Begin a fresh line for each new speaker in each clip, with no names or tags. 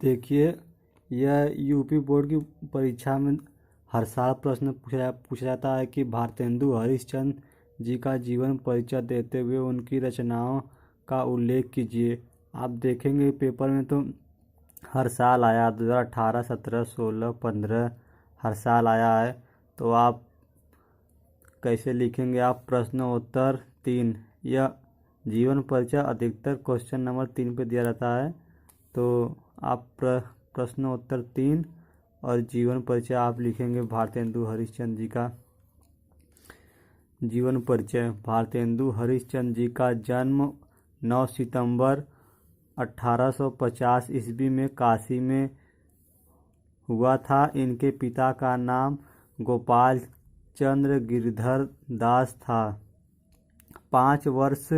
देखिए, यह UP board की परीक्षा में हर साल प्रश्न पूछा जाता है कि भारतेंदु हरिश्चंद्र जी का जीवन परिचय देते हुए उनकी रचनाओं का उल्लेख कीजिए। आप देखेंगे पेपर में तो हर साल आया, 2018, 17, 16, 15 हर साल आया है। तो आप कैसे लिखेंगे? आप प्रश्नोत्तर 3, यह जीवन परिचय अधिकतर क्वेश्चन नंबर 3 पे दिया रहता है। तो आप प्रश्नोत्तर 3 और जीवन परिचय आप लिखेंगे भारतेंदु हरिश्चंद्र जी का जीवन परिचय। भारतेंदु हरिश्चंद्र जी का जन्म 9 सितंबर 1850 ईस्वी में काशी में हुआ था। इनके पिता का नाम गोपाल चंद्र गिरधर दास था। 5 वर्ष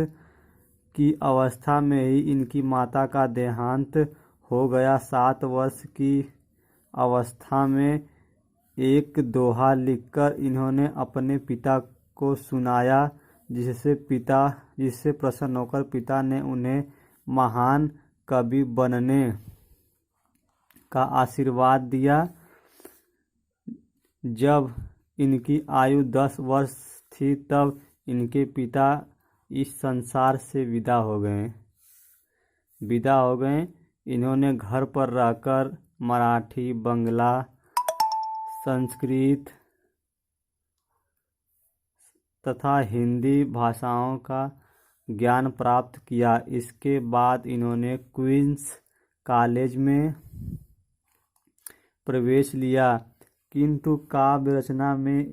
की अवस्था में ही इनकी माता का देहांत हो गया। 7 वर्ष की अवस्था में एक दोहा लिखकर इन्होंने अपने पिता को सुनाया, जिससे प्रसन्न होकर पिता ने उन्हें महान कवि बनने का आशीर्वाद दिया। जब इनकी आयु 10 वर्ष थी तब इनके पिता इस संसार से विदा हो गए। इन्होंने घर पर रहकर मराठी, बंगला, संस्कृत तथा हिंदी भाषाओं का ज्ञान प्राप्त किया। इसके बाद इन्होंने क्वींस कॉलेज में प्रवेश लिया, किंतु काव्य रचना में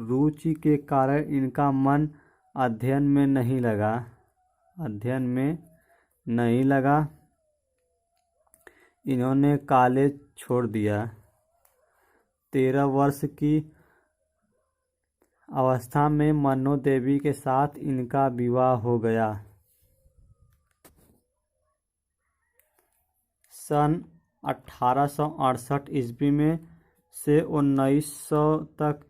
रुचि के कारण इनका मन अध्ययन में नहीं लगा। इन्होंने कॉलेज छोड़ दिया। 13 वर्ष की अवस्था में मनो देवी के साथ इनका विवाह हो गया। सन 1868 ईस्वी में से 1900 तक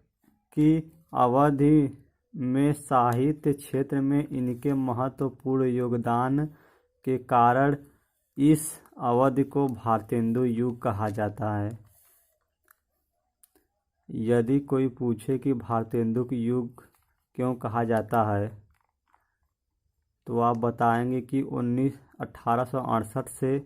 की अवधि में साहित्य क्षेत्र में इनके महत्वपूर्ण योगदान के कारण इस अवधि को भारतेंदु युग कहा जाता है। यदि कोई पूछे कि भारतेंदु युग क्यों कहा जाता है, तो आप बताएंगे कि 1868 से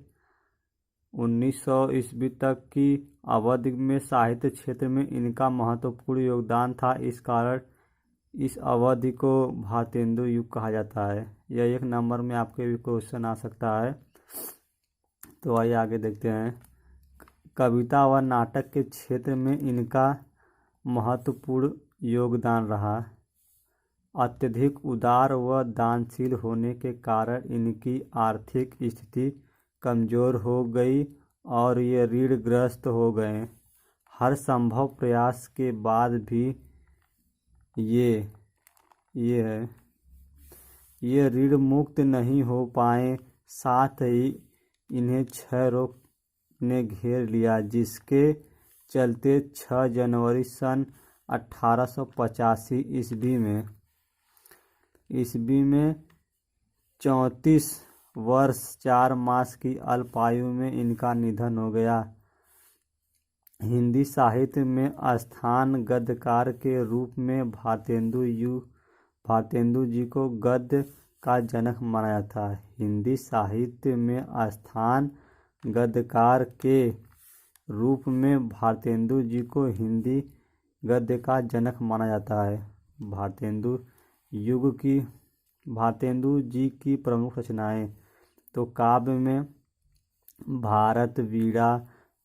1900 ईस्वी तक की अवधि में साहित्य क्षेत्र में इनका महत्वपूर्ण योगदान था। इस कारण इस अवधि को भारतेंदु युग कहा जाता है। यह 1 नंबर में आपके भी क्वेश्चन आ सकता है। तो आइए आगे देखते हैं। कविता व नाटक के क्षेत्र में इनका महत्वपूर्ण योगदान रहा। अत्यधिक उदार व दानशील होने के कारण इनकी आर्थिक स्थिति कमजोर हो गई और ये ऋणग्रस्त हो गए। हर संभव प्रयास के बाद भी ये ऋण मुक्त नहीं हो पाए। साथ ही इन्हें क्षय रोग ने घेर लिया, जिसके चलते 6 जनवरी सन 1885 ईस्वी में 34 वर्ष 4 मास की अल्पायु में इनका निधन हो गया। हिंदी साहित्य में स्थान गद्यकार के रूप में भारतेंदु जी को गद्य का जनक माना जाता है। हिंदी साहित्य में स्थान गद्यकार के रूप में भारतेंदु जी को हिंदी गद्य का जनक माना जाता है। भारतेंदु जी की प्रमुख रचनाएं तो काव्य में भारत वीणा,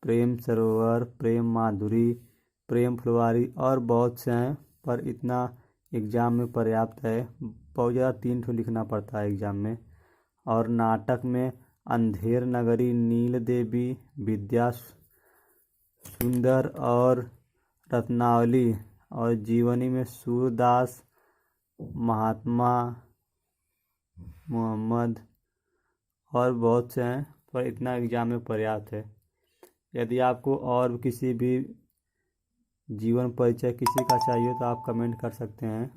प्रेम सरोवर, प्रेम माधुरी, प्रेम फुलवारी और बहुत से हैं, पर इतना एग्जाम में पर्याप्त है। बहुत ज़्यादा 3 ठो लिखना पड़ता है एग्जाम में। और नाटक में अंधेर नगरी, नील देवी, विद्या सुंदर और रत्नावली, और जीवनी में सूरदास, महात्मा मोहम्मद और बहुत से हैं, पर इतना एग्जाम में पर्याप्त है। यदि आपको और किसी भी जीवन परिचय किसी का चाहिए तो आप कमेंट कर सकते हैं।